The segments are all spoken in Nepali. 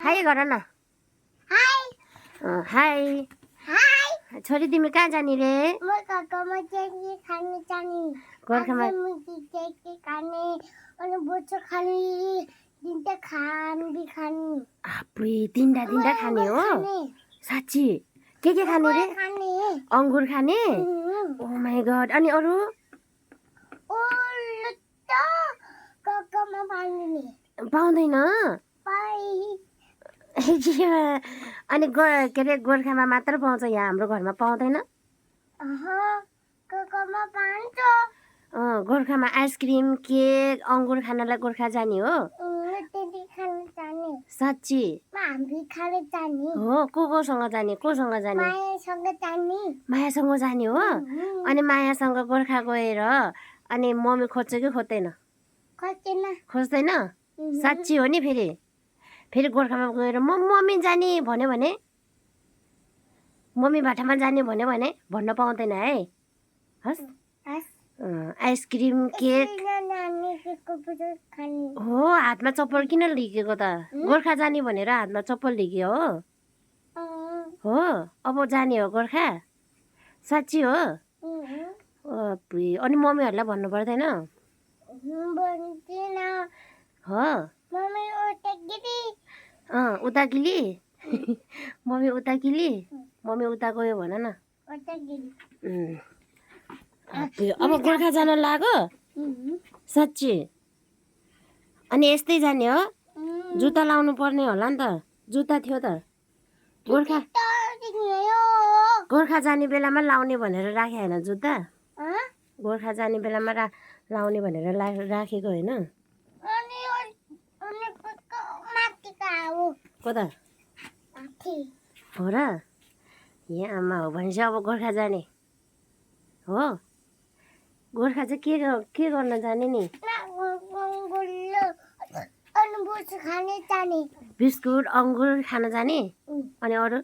हाई गर न। हाई छोरी तिमी कहाँ जाने रे? गोर्खामा गोर्खामा तिनवटा खाने हो? साँच्ची के खाने रे? अंगुर खाने? Oh my God. अनि अरू पाउँदैन? अनि के अरे गोर्खामा मात्र पाउँछ, यहाँ हाम्रो घरमा पाउँदैन? गोर्खामा आइसक्रिम केक अंगुर खानलाई गोर्खा जाने हो? साँच्ची हो? कोसँग जाने? कोसँग जाने? मायासँग जाने हो? अनि मायासँग गोर्खा गएर अनि मम्मी खोज्छ कि खोज्दैन? खोज्दैन? साँच्ची हो नि? फेरि गोर्खामा गएर मम्मी जाने भन्यो भने, मम्मी भाटामा जाने भन्यो भने भन्न पाउँदैन है? हस् आइसक्रिम केक हो? हातमा चप्पल किन लिगेको त? गोर्खा जाने भनेर हातमा चप्पल लिग्यो हो? अब जाने हो गोर्खा? साँच्ची हो? अनि मम्मीहरूलाई भन्नु पर्दैन? हो उता गिली मम्मी उता गिली, मम्मी उता गयो भन न। अब गोर्खा जान लाग्यो? साँच्ची? अनि यस्तै जाने हो? जुत्ता लाउनु पर्ने होला नि त? जुत्ता थियो त गोर्खा जाने बेलामा लाउने भनेर राखे होइन जुत्ता? गोर्खा जाने बेलामा लाउने भनेर राखेको होइन? कता हो र? यहाँ आमा हो भनेपछि अब गोर्खा जाने हो? गोर्खा चाहिँ के गर्न जाने नि? बिस्कुट अंगुर खान जाने? अनि अरू?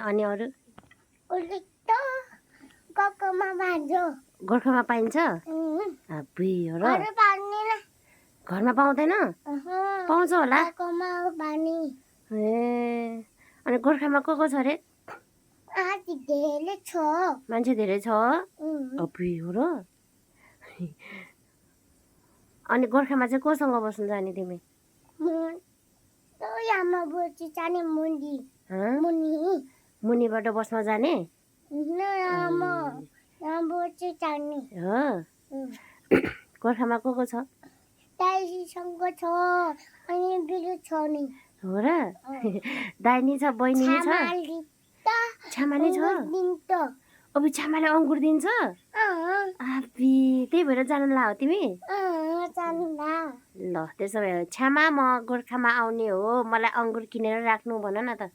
अनि अरू? गोर्खामा पाइन्छ? हो र? घरमा पाउँदैन? पाउँछ होला? अनि गोर्खामा को छ रे? मान्छे धेरै छ? हो र? अनि गोर्खामा चाहिँ कोसँग बस्नु जाने तिमी? मुनिबाट बस्न जाने? हो? गोर्खामा को छ? हो र? दाइनी छ, बहिनी छ? छामाले छ? अब छामाले अंगुर दिन्छ? त्यही भएर जानु ला हो तिमी? ल त्यसो भए छामा म गोर्खामा आउने हो, मलाई अंगुर किनेर राख्नु भन न त।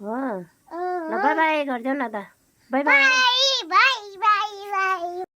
हो ल बाई बाई गरिदेऊ न त। By by.